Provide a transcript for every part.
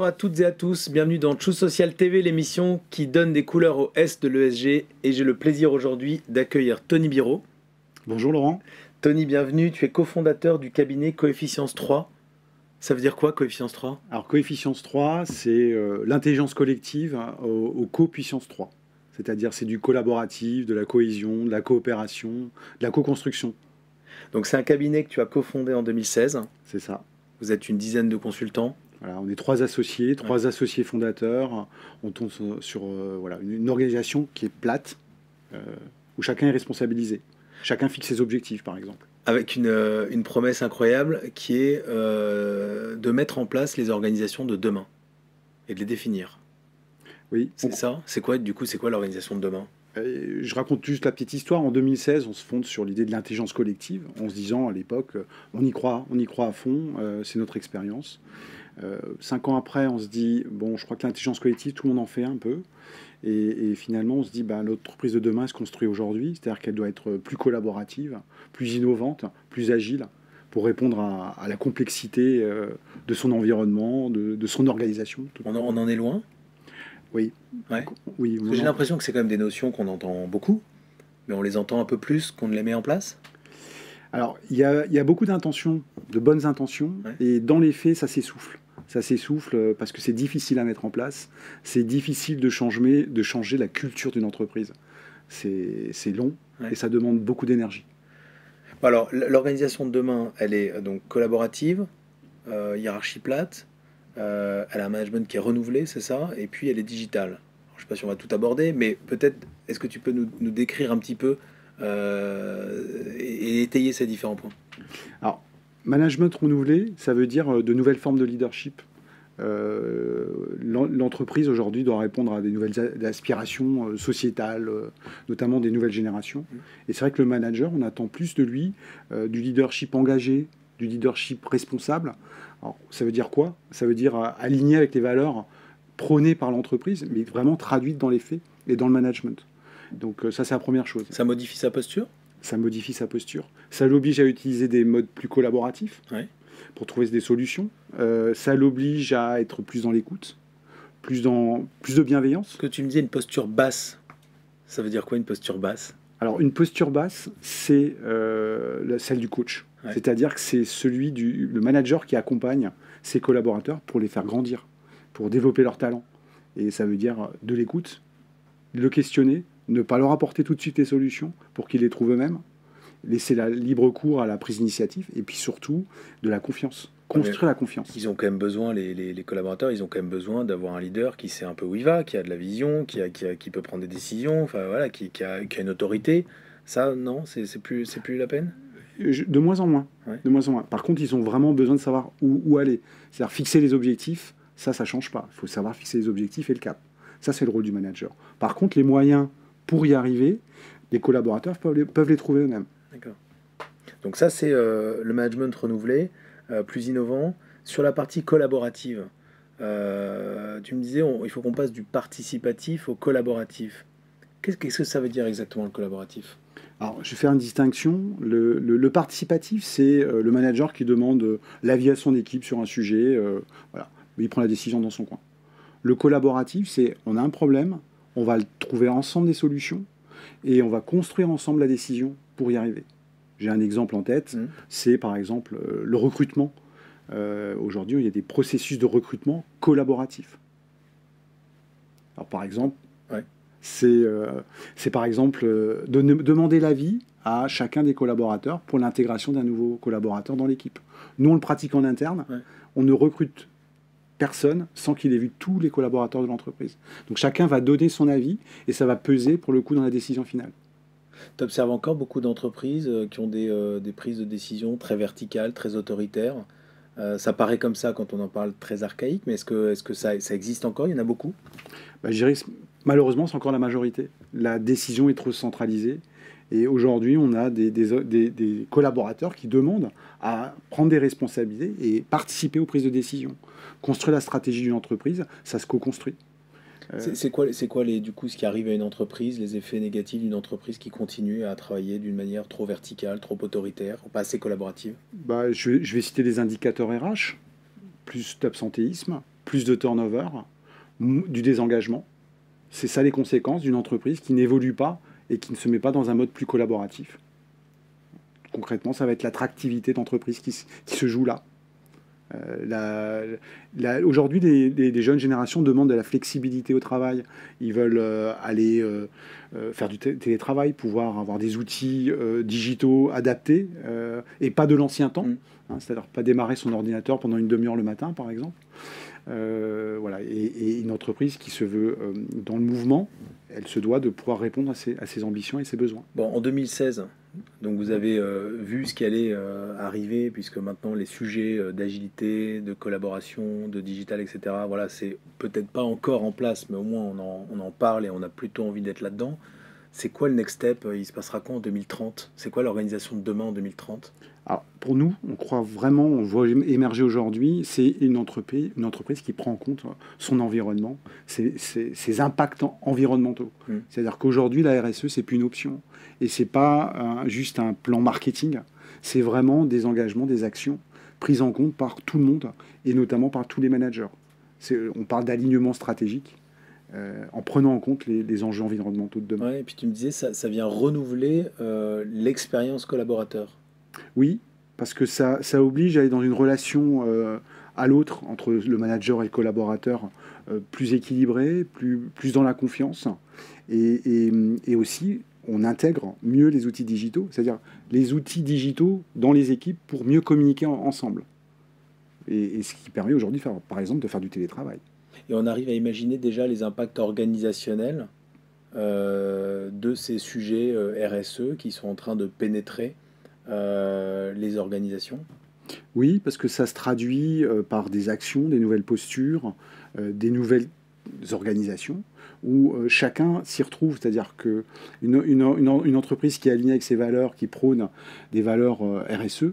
Bonjour à toutes et à tous, bienvenue dans True Social TV, l'émission qui donne des couleurs au S de l'ESG. Et j'ai le plaisir aujourd'hui d'accueillir Tony Biro. Bonjour Laurent. Tony, bienvenue, tu es cofondateur du cabinet Coefficience 3. Ça veut dire quoi, Coefficience 3? Alors Coefficience 3, c'est l'intelligence collective au copuissance 3. C'est-à-dire c'est du collaboratif, de la cohésion, de la coopération, de la co-construction. Donc c'est un cabinet que tu as cofondé en 2016. C'est ça. Vous êtes une dizaine de consultants. Voilà, on est trois associés fondateurs. On tombe sur voilà, une organisation qui est plate, où chacun est responsabilisé. Chacun fixe ses objectifs, par exemple. Avec une promesse incroyable qui est de mettre en place les organisations de demain et de les définir. Oui. C'est ça? C'est quoi, du coup, c'est quoi l'organisation de demain? Je raconte juste la petite histoire. En 2016, on se fonde sur l'idée de l'intelligence collective, en se disant à l'époque, on y croit à fond, c'est notre expérience. 5 ans après, on se dit, bon, je crois que l'intelligence collective, tout le monde en fait un peu. Et finalement, on se dit, bah, l'entreprise de demain se construit aujourd'hui, c'est-à-dire qu'elle doit être plus collaborative, plus innovante, plus agile, pour répondre à la complexité de son environnement, de son organisation. On en est loin? Oui. Ouais. Oui. J'ai l'impression que c'est quand même des notions qu'on entend beaucoup, mais on les entend un peu plus qu'on ne les met en place. Alors, il y a beaucoup d'intentions, de bonnes intentions, Ouais. et dans les faits, ça s'essouffle. Ça s'essouffle parce que c'est difficile à mettre en place. C'est difficile de changer la culture d'une entreprise. C'est long, Ouais. et ça demande beaucoup d'énergie. Alors, l'organisation de demain, elle est donc collaborative, hiérarchie plate, elle a un management qui est renouvelé, c'est ça, et puis elle est digitale. Alors, je ne sais pas si on va tout aborder, mais peut-être, est-ce que tu peux nous décrire un petit peu et étayer ces différents points? Alors, management renouvelé, ça veut dire de nouvelles formes de leadership. L'entreprise aujourd'hui doit répondre à des nouvelles aspirations sociétales, notamment des nouvelles générations. Et c'est vrai que le manager, on attend plus de lui du leadership engagé, du leadership responsable. Alors, ça veut dire quoi? Ça veut dire aligné avec les valeurs prônées par l'entreprise, mais vraiment traduites dans les faits et dans le management. Donc ça, c'est la première chose. Ça modifie sa posture? Ça modifie sa posture. Ça l'oblige à utiliser des modes plus collaboratifs. Ouais. Pour trouver des solutions. Ça l'oblige à être plus dans l'écoute, plus de bienveillance. Que tu me disais une posture basse, ça veut dire quoi une posture basse? Alors une posture basse, c'est celle du coach. Ouais. C'est-à-dire que c'est le manager qui accompagne ses collaborateurs pour les faire grandir, pour développer leurs talents. Et ça veut dire de l'écoute, le questionner, ne pas leur apporter tout de suite les solutions pour qu'ils les trouvent eux-mêmes, laisser la libre cours à la prise d'initiative, et puis surtout de la confiance. Construire la confiance. Ils ont quand même besoin, les collaborateurs, ils ont quand même besoin d'avoir un leader qui sait un peu où il va, qui a de la vision, qui peut prendre des décisions, enfin voilà, qui a une autorité. Ça, non, c'est plus la peine? De moins en moins. Ouais. De moins en moins. Par contre, ils ont vraiment besoin de savoir où aller. C'est-à-dire fixer les objectifs, ça change pas. Il faut savoir fixer les objectifs et le cap. Ça, c'est le rôle du manager. Par contre, les moyens pour y arriver, les collaborateurs peuvent les trouver eux-mêmes. D'accord. Donc ça, c'est le management renouvelé, plus innovant. Sur la partie collaborative, tu me disais, il faut qu'on passe du participatif au collaboratif. Qu'est-ce que ça veut dire exactement le collaboratif? Alors, je vais faire une distinction. Le participatif, c'est le manager qui demande l'avis à son équipe sur un sujet. Voilà. Il prend la décision dans son coin. Le collaboratif, c'est on a un problème, on va trouver ensemble des solutions et on va construire ensemble la décision pour y arriver. J'ai un exemple en tête, c'est par exemple le recrutement. Aujourd'hui, il y a des processus de recrutement collaboratifs. Alors par exemple, ouais. c'est par exemple demander l'avis à chacun des collaborateurs pour l'intégration d'un nouveau collaborateur dans l'équipe. Nous, on le pratique en interne, ouais. On ne recrute personne sans qu'il ait vu tous les collaborateurs de l'entreprise. Donc chacun va donner son avis et ça va peser pour le coup dans la décision finale. Tu observes encore beaucoup d'entreprises qui ont des prises de décision très verticales, très autoritaires. Ça paraît comme ça quand on en parle, très archaïque, mais est-ce que ça existe encore? Il y en a beaucoup? Je dirais que malheureusement, c'est encore la majorité. La décision est trop centralisée. Et aujourd'hui, on a des collaborateurs qui demandent à prendre des responsabilités et participer aux prises de décision. Construire la stratégie d'une entreprise, ça se co-construit. C'est quoi du coup, ce qui arrive à une entreprise, les effets négatifs d'une entreprise qui continue à travailler d'une manière trop verticale, trop autoritaire, pas assez collaborative? Je vais citer des indicateurs RH, plus d'absentéisme, plus de turnover, du désengagement. C'est ça les conséquences d'une entreprise qui n'évolue pas et qui ne se met pas dans un mode plus collaboratif. Concrètement, ça va être l'attractivité d'entreprise qui se joue là. Aujourd'hui, des jeunes générations demandent de la flexibilité au travail. Ils veulent aller faire du télétravail, pouvoir avoir des outils digitaux adaptés et pas de l'ancien temps. Hein, c'est-à-dire pas démarrer son ordinateur pendant une demi-heure le matin, par exemple. Voilà. Et une entreprise qui se veut dans le mouvement, elle se doit de pouvoir répondre à ses ambitions et ses besoins. Bon, en 2016, donc vous avez vu ce qui allait arriver, puisque maintenant les sujets d'agilité, de collaboration, de digital, etc., voilà, c'est peut-être pas encore en place, mais au moins on en parle et on a plutôt envie d'être là-dedans. C'est quoi le next step? Il se passera quoi en 2030? C'est quoi l'organisation de demain en 2030? Alors, pour nous, on croit vraiment, on voit émerger aujourd'hui, c'est une entreprise qui prend en compte son environnement, ses impacts environnementaux. C'est-à-dire qu'aujourd'hui, la RSE, c'est plus une option. Et c'est pas juste un plan marketing, c'est vraiment des engagements, des actions prises en compte par tout le monde, et notamment par tous les managers. On parle d'alignement stratégique, en prenant en compte les enjeux environnementaux de demain. Ouais, et puis tu me disais, ça vient renouveler l'expérience collaborateur. Oui, parce que ça oblige à aller dans une relation à l'autre, entre le manager et le collaborateur, plus équilibrée, plus dans la confiance. Et aussi, on intègre mieux les outils digitaux, c'est-à-dire les outils digitaux dans les équipes pour mieux communiquer ensemble. Et ce qui permet aujourd'hui, par exemple, de faire du télétravail. Et on arrive à imaginer déjà les impacts organisationnels de ces sujets RSE qui sont en train de pénétrer les organisations. Oui, parce que ça se traduit par des actions, des nouvelles postures, des nouvelles organisations, où chacun s'y retrouve. C'est-à-dire qu'une entreprise qui est alignée avec ses valeurs, qui prône des valeurs RSE,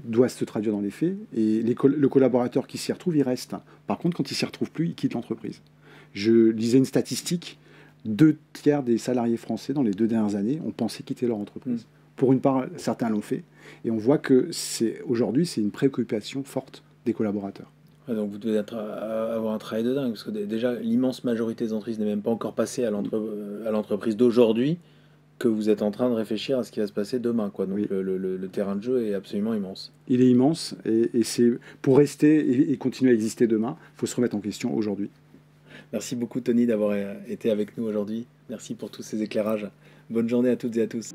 doit se traduire dans les faits, et le collaborateur qui s'y retrouve, il reste. Par contre, quand il s'y retrouve plus, il quitte l'entreprise. Je lisais une statistique, 2/3 des salariés français dans les 2 dernières années ont pensé quitter leur entreprise. Pour une part, certains l'ont fait, et on voit que aujourd'hui, c'est une préoccupation forte des collaborateurs. Ouais, donc vous devez avoir un travail de dingue, parce que déjà, l'immense majorité des entreprises n'est même pas encore passée à l'entreprise d'aujourd'hui, que vous êtes en train de réfléchir à ce qui va se passer demain, quoi. Donc Oui. le terrain de jeu est absolument immense. Il est immense, et c'est pour rester et continuer à exister demain, il faut se remettre en question aujourd'hui. Merci beaucoup, Tony, d'avoir été avec nous aujourd'hui. Merci pour tous ces éclairages. Bonne journée à toutes et à tous.